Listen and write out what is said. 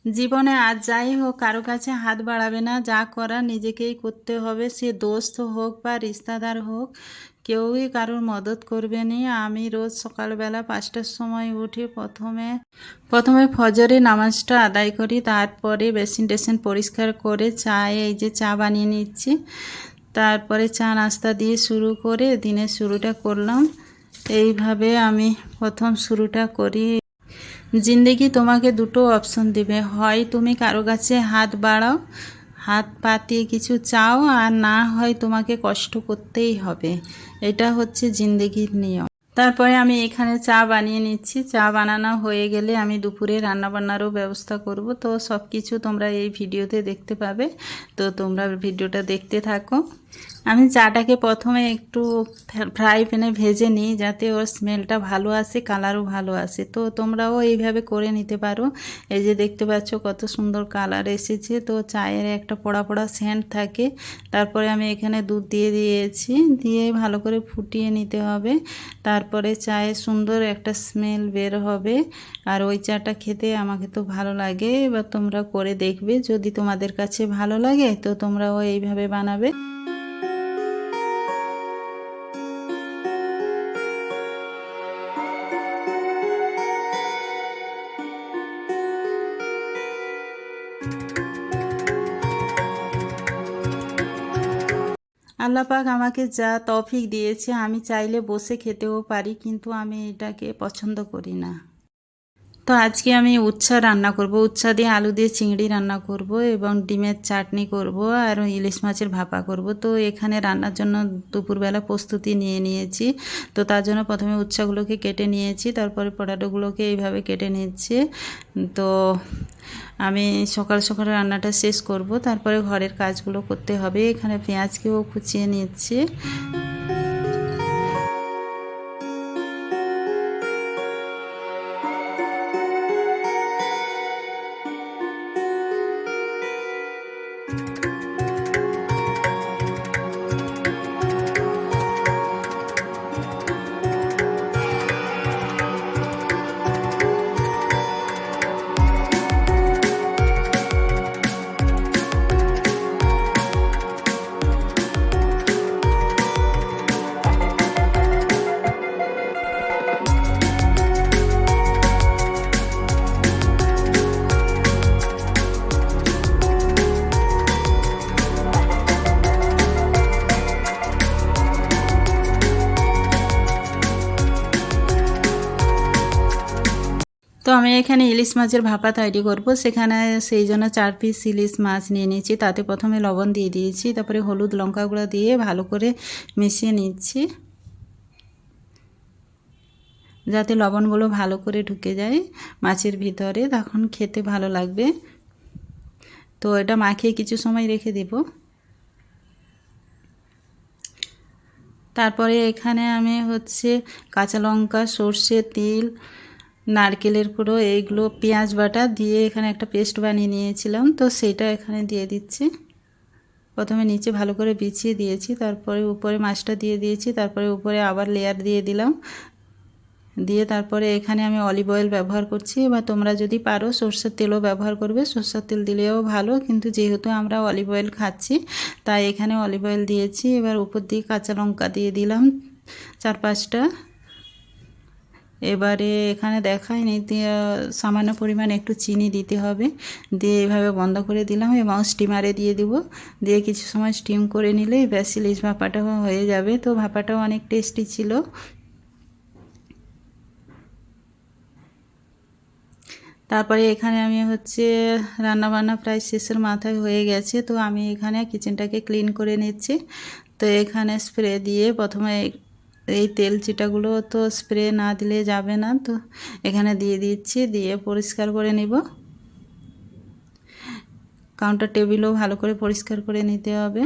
জীবনে আজ যাই হোক কারো কাছে হাত বাড়াবে না, যা করার নিজেকেই করতে হবে। সে দোস্ত হোক বা রিশতেদার হোক, কেউই কারোর মদত করবে না। আমি রোজ সকালবেলা 5টার সময় উঠে প্রথমে ফজরের নামাজটা আদায় করি, তারপরে বেসিন টেসিন পরিষ্কার করে এই যে চা বানিয়ে নিচ্ছি। তারপরে চা নাস্তা দিয়ে শুরু করে দিনের শুরুটা করলাম। এইভাবে আমি প্রথম শুরুটা করি। জিন্দেগি তোমাকে দুটো অপশন দিবে, হয় তুমি কারো কাছে হাত বাড়াও, হাত পাতিয়ে কিছু চাও, আর না হয় তোমাকে কষ্ট করতেই হবে। এটা হচ্ছে জিন্দেগির নিয়ম। তারপরে আমি এখানে চা বানিয়ে নিচ্ছি। চা বানানো হয়ে গেলে আমি দুপুরে রান্নাবান্নারও ব্যবস্থা করব। তো সব কিছু তোমরা এই ভিডিওতে দেখতে পাবে, তো তোমরা ভিডিওটা দেখতে থাকো। আমি চাটাকে প্রথমে একটু ফ্রাই প্যানে ভেজে নিই, যাতে ওর স্মেলটা ভালো আসে, কালারও ভালো আসে। তো তোমরাও এইভাবে করে নিতে পারো। এই যে দেখতে পাচ্ছ কত সুন্দর কালার এসেছে। তো চায়ের একটা পোড়া পোড়া সেন্ট থাকে। তারপরে আমি এখানে দুধ দিয়ে দিয়েছি, দিয়ে ভালো করে ফুটিয়ে নিতে হবে। তারপরে চায়ে সুন্দর একটা স্মেল বের হবে। আর ওই চাটা খেতে আমাকে তো ভালো লাগে। এবার তোমরা করে দেখবে, যদি তোমাদের কাছে ভালো লাগে তো তোমরাও এইভাবে বানাবে। আল্লাহ পাক আমাকে যা তৌফিক দিয়েছে, আমি চাইলে বসে খেতেও পারি, কিন্তু আমি এটাকে পছন্দ করি না। তো আজকে আমি উচ্ছা রান্না করব, উচ্ছা দিয়ে আলু দিয়ে চিংড়ি রান্না করব, এবং ডিমের চাটনি করব, আর ইলিশ মাছের ভাপা করব। তো এখানে রান্নার জন্য দুপুরবেলা প্রস্তুতি নিয়ে নিয়েছি। তো তার জন্য প্রথমে উচ্ছাগুলোকে কেটে নিয়েছি, তারপরে পটাটোগুলোকে এইভাবে কেটে নিচ্ছি। তো আমি সকাল সকাল রান্নাটা শেষ করব, তারপরে ঘরের কাজগুলো করতে হবে। এখানে পেঁয়াজকেও কুচিয়ে নিচ্ছি। তো আমি এখানে ইলিশ মাছের ভাপা তৈরি করব। সেখানে সেই জন্য 4 পিস ইলিশ মাছ নিয়ে নিয়েছি। তাতে প্রথমে লবণ দিয়ে দিয়েছি, তারপরে হলুদ লঙ্কা গুঁড়ো দিয়ে ভালো করে মিশিয়ে নিচ্ছি, যাতে লবণগুলো ভালো করে ঢুকে যায় মাছের ভিতরে, তখন খেতে ভালো লাগবে। তো এটা মাখিয়ে কিছু সময় রেখে দেব। তারপরে এখানে আমি কাঁচা লঙ্কা, সর্ষে তেল, নারকেলের গুঁড়ো, এইগুলো পেঁয়াজ বাটা দিয়ে এখানে একটা পেস্ট বানিয়ে নিয়েছিলাম। তো সেটা এখানে দিয়ে দিচ্ছি। প্রথমে নিচে ভালো করে বিছিয়ে দিয়েছি, তারপরে উপরে মাছটা দিয়ে দিয়েছি, তারপরে উপরে আবার লেয়ার দিয়ে দিলাম। দিয়ে তারপরে এখানে আমি অলিভ অয়েল ব্যবহার করছি, বা তোমরা যদি পারো সরষের তেলও ব্যবহার করবে। সরষের তেল দিলেও ভালো, কিন্তু যেহেতু আমরা অলিভ অয়েল খাচ্ছি তাই এখানে অলিভ অয়েল দিয়েছি। এবার উপর দিয়ে কাঁচা লঙ্কা দিয়ে দিলাম 4-5টা। এবারে এখানে দেখায়নি, সামান্য পরিমাণ একটু চিনি দিতে হবে। দিয়ে এভাবে বন্ধ করে দিলাম এবং স্টিমারে দিয়ে দিব। দিয়ে কিছু সময় স্টিম করে নিলেই ব্যাস ইলিশ ভাপাটাও হয়ে যাবে। তো ভাপাটাও অনেক টেস্টি ছিল। তারপরে এখানে আমি রান্নাবান্না প্রায় শেষের মাথায় হয়ে গেছে। তো আমি এখানে কিচেনটাকে ক্লিন করে নিচ্ছি। তো এখানে স্প্রে দিয়ে প্রথমে এই তেল চিটাগুলো তো স্প্রে না দিলে যাবে না, তো এখানে দিয়ে দিচ্ছি, দিয়ে পরিষ্কার করে নিব। কাউন্টার টেবিলও ভালো করে পরিষ্কার করে নিতে হবে।